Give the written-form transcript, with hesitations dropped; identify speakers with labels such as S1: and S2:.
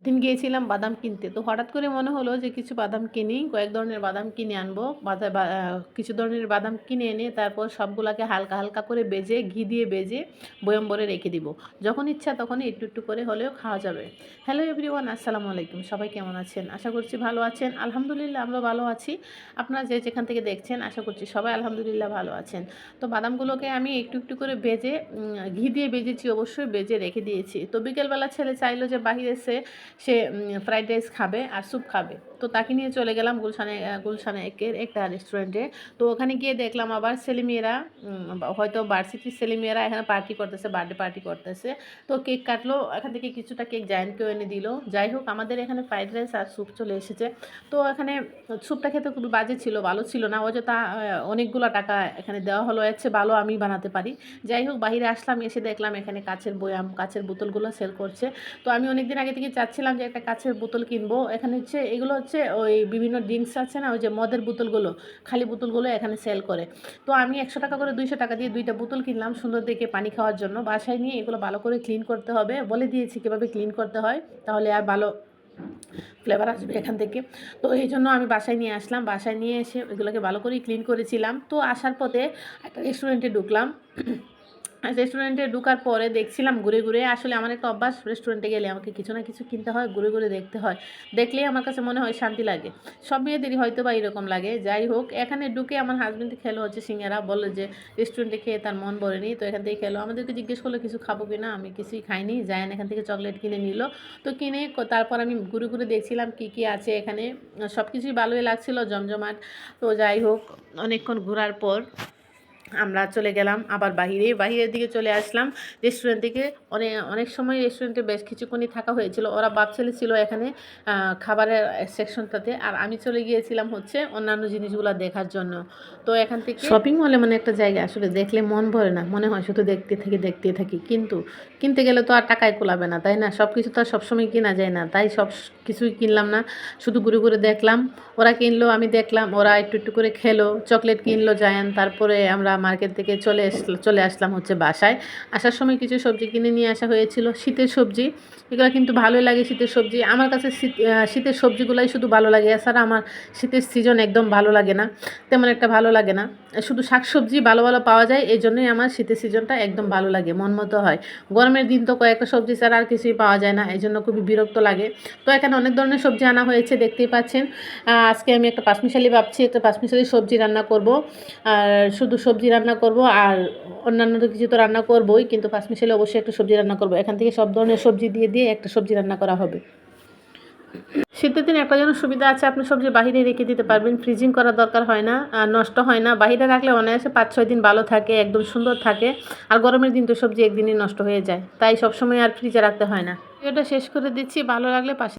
S1: দিন গিয়েছিলাম বাদাম কিনতে, তো হঠাৎ করে মনে হলো যে কিছু বাদাম কিনি, কয়েক ধরনের বাদাম কিনে আনবো। কিছু ধরনের বাদাম কিনে এনে তারপর সবগুলাকে হালকা হালকা করে বেজে, ঘি দিয়ে বেজে বয়ম ভরে রেখে দিব। যখন ইচ্ছা তখনই একটু একটু করে হলেও খাওয়া যাবে। হ্যালো এভরিওয়ান, আসসালামু আলাইকুম। সবাই কেমন আছেন? আশা করছি ভালো আছেন। আলহামদুলিল্লাহ আমরা ভালো আছি। আপনারা যে যেখান থেকে দেখছেন আশা করছি সবাই আলহামদুলিল্লাহ ভালো আছেন। তো বাদামগুলোকে আমি একটু একটু করে ভেজে, ঘি দিয়ে ভেজেছি, অবশ্যই বেজে রেখে দিয়েছি। তো বিকেলবেলা ছেলে চাইলো যে বাহিরে সে ফ্রাইড রাইস খাবে আর স্যুপ খাবে, তো তাকে নিয়ে চলে গেলাম গুলশানে একের একটা রেস্টুরেন্টে। তো ওখানে গিয়ে দেখলাম আবার ছেলেমেয়েরা, হয়তো ভার্সিটির ছেলেমেয়েরা এখানে পার্টি করতেছে, বার্থডে পার্টি করতেছে। তো কেক কাটলো, এখান থেকে কিছুটা কেক জায়ান্টকেও এনে দিল। যাই হোক, আমাদের এখানে ফ্রাইড রাইস আর স্যুপ চলে এসেছে। তো এখানে স্যুপটা খেতে খুবই বাজে ছিল, ভালো ছিল না। অযথা অনেকগুলো টাকা এখানে দেওয়া হলো, এর চেয়ে ভালো আমি বানাতে পারি। যাই হোক, বাইরে আসলাম, এসে দেখলাম এখানে কাচের বয়াম, কাচের বোতলগুলো সেল করছে। তো আমি অনেকদিন আগে থেকে চাচ্ছিলাম যে একটা কাচের বোতল কিনবো। এখানে হচ্ছে এগুলো হচ্ছে ওই বিভিন্ন ড্রিঙ্কস আছে না, ওই যে মদের বোতলগুলো, খালি বোতলগুলো এখানে সেল করে। তো আমি 100 টাকা করে 200 টাকা দিয়ে 2টা বোতল কিনলাম সুন্দর দেখে পানি খাওয়ার জন্য। বাসায় নিয়ে এগুলো ভালো করে ক্লিন করতে হবে, বলে দিয়েছি কীভাবে ক্লিন করতে হয়, তাহলে আর ভালো ফ্লেভার আসবে এখান থেকে। তো এই জন্য আমি বাসায় নিয়ে আসলাম। বাসায় নিয়ে এসে এগুলোকে ভালো করেই ক্লিন করেছিলাম। তো আসার পথে একটা রেস্টুরেন্টে ঢুকলাম। রেস্টুরেন্টে ঢোকার পরে দেখছিলাম ঘুরে ঘুরে, আসলে আমার একটা অভ্যাস, রেস্টুরেন্টে গেলে আমাকে কিছু না কিছু কিনতে হয়, ঘুরে ঘুরে দেখতে হয়। দেখলেই আমার কাছে মনে হয় শান্তি লাগে। সব মেয়েদেরই হয়তো বা এরকম লাগে। যাই হোক, এখানে ঢুকে আমার হাজব্যান্ড খেলো হচ্ছে সিঙ্গারা, বললো যে রেস্টুরেন্টে খেয়ে তার মন ভরেনি, তো এখান থেকে খেলো। আমাদেরকে জিজ্ঞেস করলো কিছু খাবো কি না, আমি কিছুই খাইনি। জায়ান এখান থেকে চকলেট কিনে নিল। তো কিনে তারপর আমি ঘুরে ঘুরে দেখছিলাম কী কী আছে এখানে। সব কিছুই ভালোই লাগছিলো, জমজমাট। তো যাই হোক, অনেকক্ষণ ঘোরার পর আমরা চলে গেলাম আবার বাহিরের দিকে চলে আসলাম রেস্টুরেন্ট থেকে। অনেক সময় রেস্টুরেন্টে বেশ কিছুক্ষণই থাকা হয়েছিল। ওরা বাপ ছেলে ছিল এখানে খাবারের সেকশনটাতে, আর আমি চলে গিয়েছিলাম হচ্ছে অন্যান্য জিনিসগুলো দেখার জন্য। তো এখান থেকে শপিং মলে মানে একটা জায়গা, আসলে দেখলে মন ভরে না, মনে হয় শুধু দেখতে থাকি, কিন্তু কিনতে গেলে তো আর টাকায় কুলাবে না, তাই না? সব কিছু তো আর সবসময় কেনা যায় না, তাই সব কিছুই কিনলাম না, শুধু ঘুরে ঘুরে দেখলাম। ওরা কিনলো, আমি দেখলাম, ওরা একটু একটু করে খেলো। চকলেট কিনলো জায়ান। তারপরে আমরা মার্কেট থেকে চলে আসলাম হচ্ছে বাসায়। আসার সময় কিছু সবজি কিনে নিয়ে আসা হয়েছিল, শীতের সবজি। এগুলো কিন্তু ভালোই লাগে, শীতের সবজি। আমার কাছে শীতের সবজিগুলোই শুধু ভালো লাগে, এছাড়া আমার শীতের সিজন একদম ভালো লাগে না, তেমন একটা ভালো লাগে না। শুধু শাকসবজি ভালো ভালো পাওয়া যায়, এই জন্যই আমার শীতের সিজনটা একদম ভালো লাগে, মন মতো হয়। গরমের দিন তো কয়েকটা সবজি ছাড়া আর কিছুই পাওয়া যায় না, এই জন্য খুবই বিরক্ত লাগে। তো এখানে অনেক ধরনের সবজি আনা হয়েছে, দেখতেই পাচ্ছেন। আজকে আমি একটা পাঁচমিশালি ভাবছি, একটা পাঁচমিশালি সবজি রান্না করব। আর শুধু সবজি রান্না করব, আর অন্যান্য তো কিছু তো রান্না করবই, কিন্তু পাঁচমিশালি অবশ্যই একটা সবজি রান্না করব। এখান থেকে সব ধরনের সবজি দিয়ে দিয়ে একটা সবজি রান্না করা হবে। শীতের দিন একটা যেন সুবিধা আছে, আপনি সবজি বাহিরে রেখে দিতে পারবেন, ফ্রিজিং করার দরকার হয় না, আর নষ্ট হয় না। বাহিরে রাখলে অনায়াসে 5-6 দিন ভালো থাকে, একদম সুন্দর থাকে। আর গরমের দিন তো সবজি একদিনই নষ্ট হয়ে যায়, তাই সবসময় আর ফ্রিজে রাখতে হয় না। ভিডিওটা শেষ করে দিচ্ছি, ভালো লাগলে পাশে